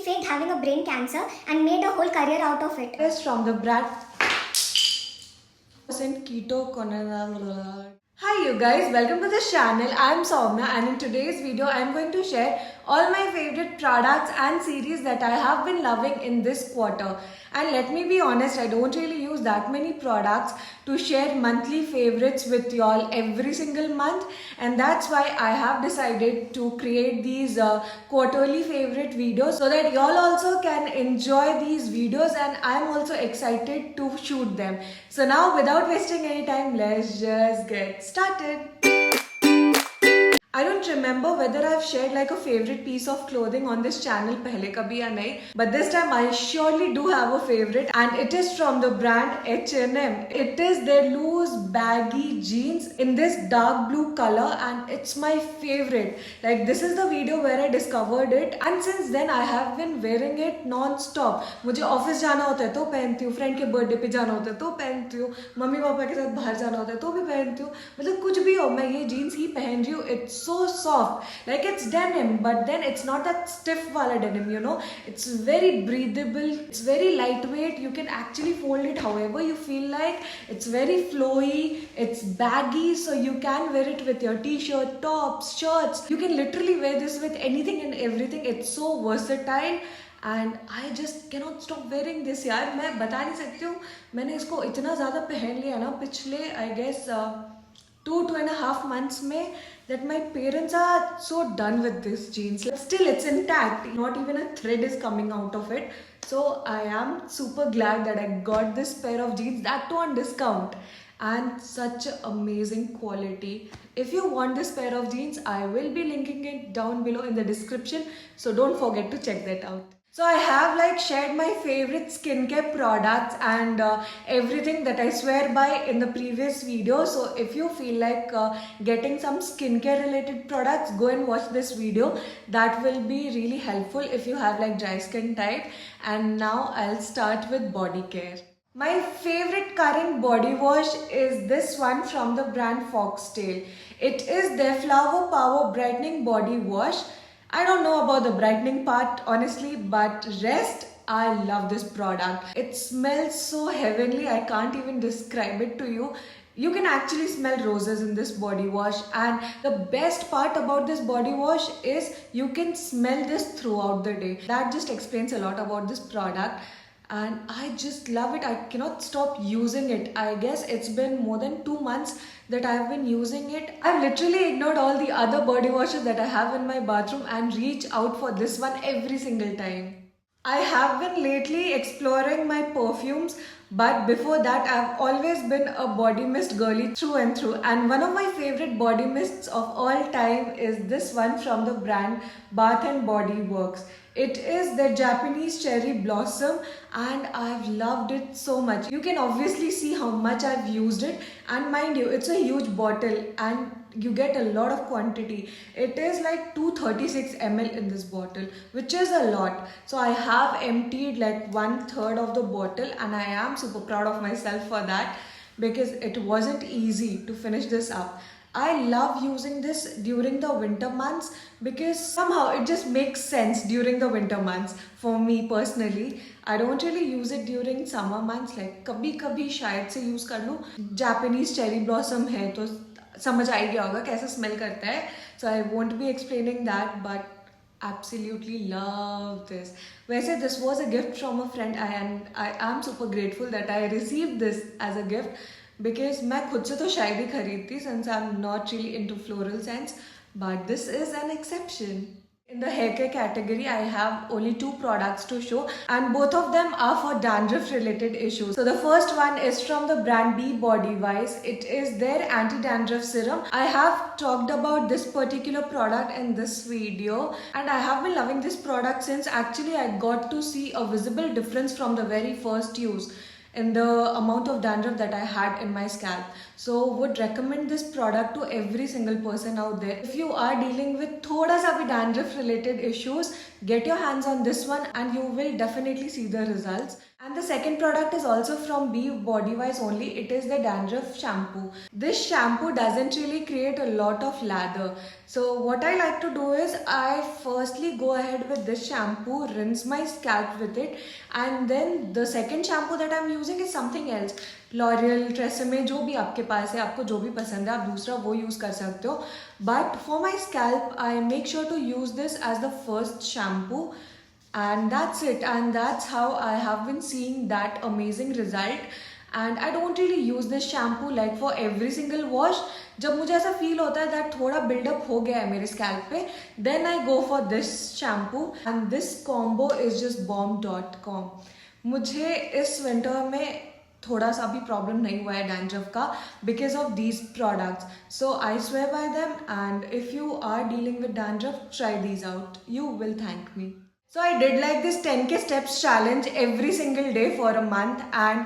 faked having a brain cancer and made a whole career out of it. Is from the brand keto conazole. Hi you guys, welcome to the channel. I'm Soumya and in today's video I'm going to share all my favorite products and series that I have been loving in this quarter. And let me be honest, I don't really use that many products to share monthly favorites with y'all every single month, and that's why I have decided to create these quarterly favorite videos so that y'all also can enjoy these videos, and I'm also excited to shoot them. So now without wasting any time, let's just get started. I don't remember whether I've shared like a favorite piece of clothing on this channel pehle kabhi ya nahi, but this time I surely do have a favorite, and it is from the brand H&M. It is their loose baggy jeans in this dark blue color, and it's my favorite. Like, this is the video where I discovered it, and since then I have been wearing it non-stop. मुझे office जाना होता है तो पहनती हूँ, friend के birthday पे जाना होता है तो पहनती हूँ, मम्मी पापा के साथ बाहर जाना होता है तो भी पहनती हूँ. मतलब कुछ भी हो, मैं ये जीन्स ही पहन रही हूँ. It's so soft, like it's denim, but then it's not that stiff wala denim, you know. It's very breathable, it's very lightweight, you can actually fold it however you feel like. It's very flowy, it's baggy, so you can wear it with your t-shirt, tops, shirts. You can literally wear this with anything and everything. It's so versatile and I just cannot stop wearing this. यार मैं बता नहीं सकती हूँ, मैंने इसको इतना ज़्यादा पहन लिया ना पिछले I guess 2.5 months में, that my parents are so done with this jeans. Still it's intact, not even a thread is coming out of it. So I am super glad that I got this pair of jeans, that too on discount, and such amazing quality. If you want this pair of jeans, I will be linking it down below in the description, so don't forget to check that out. So I have like shared my favorite skincare products and everything that I swear by in the previous video. So if you feel like getting some skincare related products, go and watch this video. That will be really helpful if you have like dry skin type. And now I'll start with body care. My favorite current body wash is this one from the brand Foxtail. It is their Flower Power Brightening Body Wash. I don't know about the brightening part honestly, but rest, I love this product. It smells so heavenly, I can't even describe it to you. You can actually smell roses in this body wash, and the best part about this body wash is you can smell this throughout the day. That just explains a lot about this product. And I just love it. I cannot stop using it. I guess it's been more than 2 months that I've been using it. I've literally ignored all the other body washes that I have in my bathroom and reach out for this one every single time. I have been lately exploring my perfumes, but before that I've always been a body mist girly through and through, and one of my favorite body mists of all time is this one from the brand Bath and Body Works. It is the Japanese cherry blossom, and I've loved it so much. You can obviously see how much I've used it, and mind you, it's a huge bottle and you get a lot of quantity. It is like 236 ml in this bottle, which is a lot. So I have emptied like 1/3 of the bottle, and I am super proud of myself for that because it wasn't easy to finish this up. I love using this during the winter months because somehow it just makes sense during the winter months for me personally. I don't really use it during summer months, like कभी कभी शायद से use कर लूँ. Japanese cherry blossom है तो समझ आ गया होगा कैसा smell करता है. So I won't be explaining that, but absolutely love this. वैसे this was a gift from a friend, and I am super grateful that I received this as a gift. Because मैं खुद से तो शायद ही खरीदती, since I'm not really into floral scents, but this is an exception. In the hair care category, I have only 2 products to show, and both of them are for dandruff related issues. So the first one is from the brand Be Body Wise. It is their anti-dandruff serum. I have talked about this particular product in this video, and I have been loving this product since actually I got to see a visible difference from the very first use in the amount of dandruff that I had in my scalp. So would recommend this product to every single person out there. If you are dealing with thoda sa bhi dandruff related issues, get your hands on this one and you will definitely see the results. And the second product is also from Be Body Wise only. It is the dandruff shampoo. This shampoo doesn't really create a lot of lather. So what I like to do is I firstly go ahead with this shampoo, rinse my scalp with it, and then the second shampoo that I'm using is something else. L'Oreal, Tresemme, जो भी आपके पास है, आपको जो भी पसंद है आप दूसरा वो यूज़ कर सकते हो. But for my scalp, I make sure to use this as the first shampoo. And that's it, and that's how I have been seeing that amazing result. And I don't really use this shampoo like for every single wash. जब मुझे ऐसा feel होता है that थोड़ा build-up हो गया है मेरे scalp पे, then I go for this shampoo. And this combo is just bomb.com. मुझे इस winter में थोड़ा सा भी प्रॉब्लम नहीं हुआ है डैंड्रफ का because of these products. So I swear by them, and if you are dealing with dandruff, try these out, you will thank me. So I did like this 10k steps challenge every single day for a month, and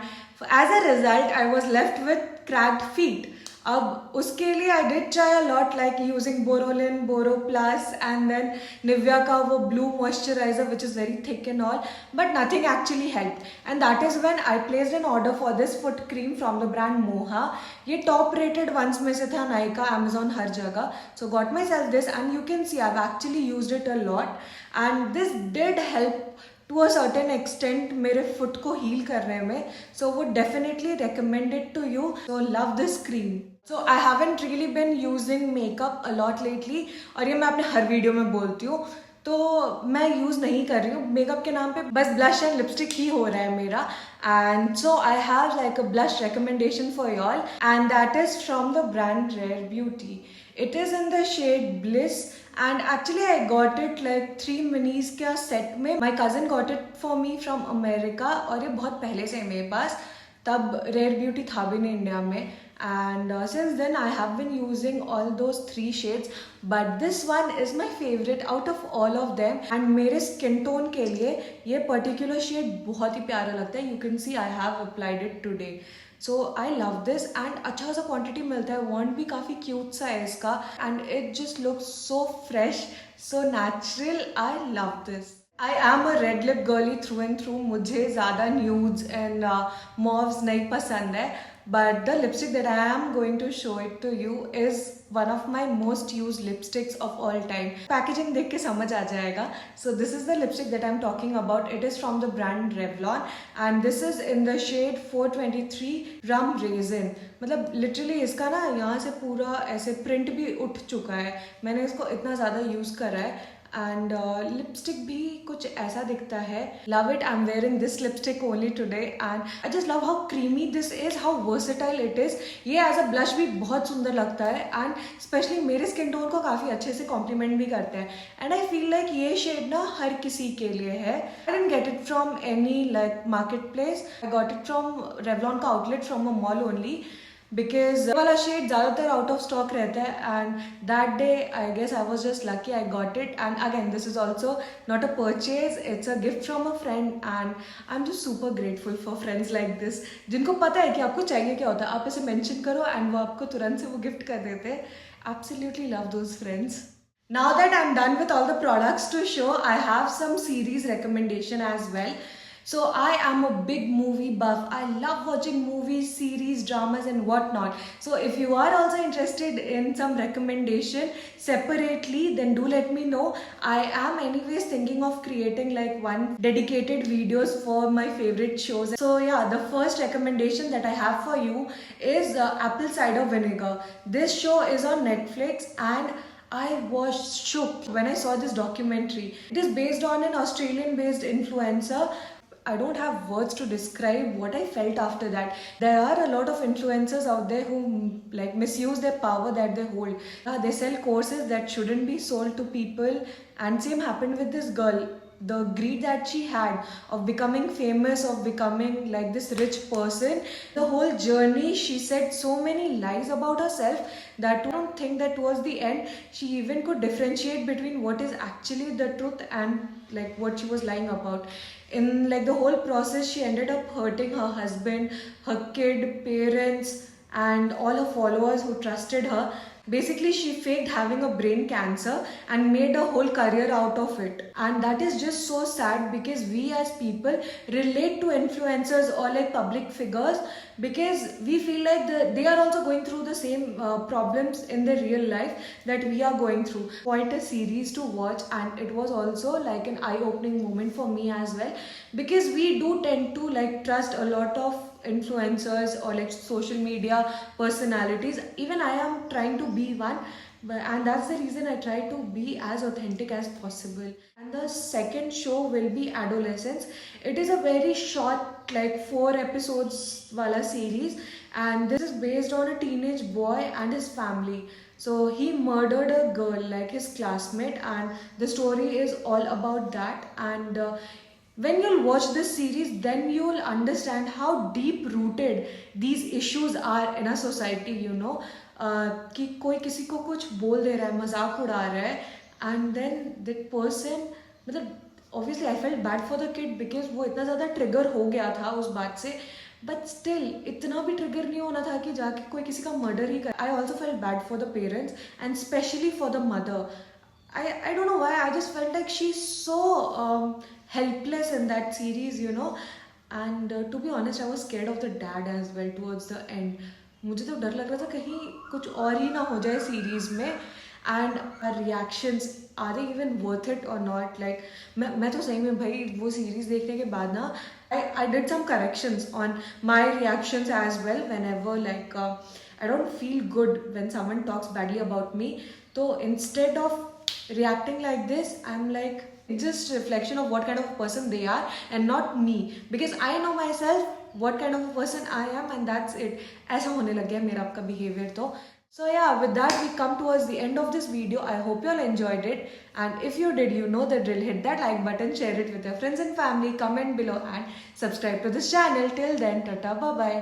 as a result I was left with cracked feet. अब उसके लिए I did try a lot, like using Borolin, Boro Plus, and then Nivea का वो blue moisturizer which is very thick and all, but nothing actually helped. And that is when I placed an order for this foot cream from the brand Moha. ये top rated ones में से था, Nykaa, Amazon, हर जगह. So got myself this, and you can see I've actually used it a lot, and this did help to a certain extent मेरे foot को heal करने में. So would definitely recommend it to you. So love this cream. So I haven't really been using makeup a lot lately, और ये मैं अपने हर video में बोलती हूँ, तो मैं यूज़ नहीं कर रही हूँ मेकअप के नाम पे, बस ब्लश एंड लिपस्टिक ही हो रहा है मेरा. And so I have like a blush recommendation for y'all, and that is from the brand Rare Beauty. It is in the shade Bliss, and actually I got it like 3 minis का set में. My cousin got it for me from America, और ये बहुत पहले से है मेरे पास, तब Rare Beauty था भी नहीं इंडिया में. And since then I have been using all those 3 shades, but this one is my favorite out of all of them. And मेरे skin tone के लिए ये particular shade बहुत ही प्यारा लगता है. You can see I have applied it today. So I love this, and अच्छा सा quantity मिलता है. Wand भी काफ़ी cute सा है इसका, and it just looks so fresh, so natural. I love this. I am a red lip girly through and through. मुझे ज़्यादा nudes and mauves नहीं पसंद है. But the lipstick that I am going to show it to you is one of my most used lipsticks of all time. Packaging देख के समझ आ जाएगा. So this is the lipstick that I'm talking about. It is from the brand Revlon, and this is in the shade 423 Rum Raisin. मतलब literally इसका ना यहाँ से पूरा ऐसे print भी उठ चुका है. मैंने इसको इतना ज़्यादा use करा है. And lipstick भी कुछ ऐसा दिखता है. Love it. I'm wearing this lipstick only today, and I just love how creamy this is, how versatile it is. ये as a blush भी बहुत सुंदर लगता है, and especially मेरे skin tone को काफ़ी अच्छे से compliment भी करता है. And I feel like ये shade ना हर किसी के लिए है. I didn't get it from any like marketplace. I got it from Revlon का outlet from a mall only. Because वाला शेड ज़्यादातर आउट ऑफ स्टॉक रहता है, and that day I guess I was just lucky I got it. And again this is also not a purchase, it's a gift from a friend, and I am just super grateful for friends like this, जिनको पता है कि आपको चाहिए क्या होता है, आप इसे मेंशन करो एंड वो आपको तुरंत से वो गिफ्ट कर देते हैं. Absolutely love those friends. Now that I'm done with all the products to show, I have some series recommendation as well. So I am a big movie buff. I love watching movies, series, dramas and whatnot. So if you are also interested in some recommendation separately, then do let me know. I am anyways thinking of creating like one dedicated videos for my favorite shows. So yeah, the first recommendation that I have for you is Apple Cider Vinegar. This show is on Netflix, and I was shook when I saw this documentary. It is based on an Australian based influencer. I don't have words to describe what I felt after that. There are a lot of influencers out there who like misuse their power that they hold. They sell courses that shouldn't be sold to people, and same happened with this girl. The greed that she had of becoming famous, of becoming like this rich person, the whole journey, she said so many lies about herself that I don't think that towards the end she even could differentiate between what is actually the truth and like what she was lying about. In like the whole process, she ended up hurting her husband, her kid, parents, and all her followers who trusted her. Basically, she faked having a brain cancer and made a whole career out of it. And that is just so sad because we as people relate to influencers or like public figures because we feel like they are also going through the same problems in their real life that we are going through. Quite a series to watch, and it was also like an eye-opening moment for me as well because we do tend to like trust a lot of influencers or like social media personalities. Even I am trying to be one, and that's the reason I try to be as authentic as possible. And the second show will be Adolescence. It is a very short, like 4 episodes wala series, and this is based on a teenage boy and his family. So he murdered a girl, like his classmate, and the story is all about that. And when you'll watch this series, then you'll understand how deep rooted these issues are in a society, कि कोई किसी को कुछ बोल दे रहा है, मजाक उड़ा रहा है, and then that person, मतलब obviously I felt bad for the kid because वो इतना ज़्यादा trigger हो गया था उस बात से, but still इतना भी trigger नहीं होना था कि जाके कोई किसी का murder ही कर. I also felt bad for the parents and especially for the mother. I don't know why, I just felt like she's so helpless in that series, and to be honest, I was scared of the dad as well towards the end. मुझे तो डर लग रहा था कहीं कुछ और ही ना हो जाए सीरीज में. And reactions, are they even worth it or not. Like मैं तो सही में भाई वो सीरीज देखने के बाद ना I did some corrections on my reactions as well whenever like I don't feel good when someone talks badly about me. तो instead of reacting like this, I'm like, it's just reflection of what kind of a person they are and not me, because I know myself what kind of a person I am, and that's it. ऐसा होने लग गया मेरा आपका behavior तो. So yeah, with that we come towards the end of this video. I hope you all enjoyed it, and if you did, you know the drill. Hit that like button, share it with your friends and family, comment below and subscribe to this channel. Till then, tata, bye bye.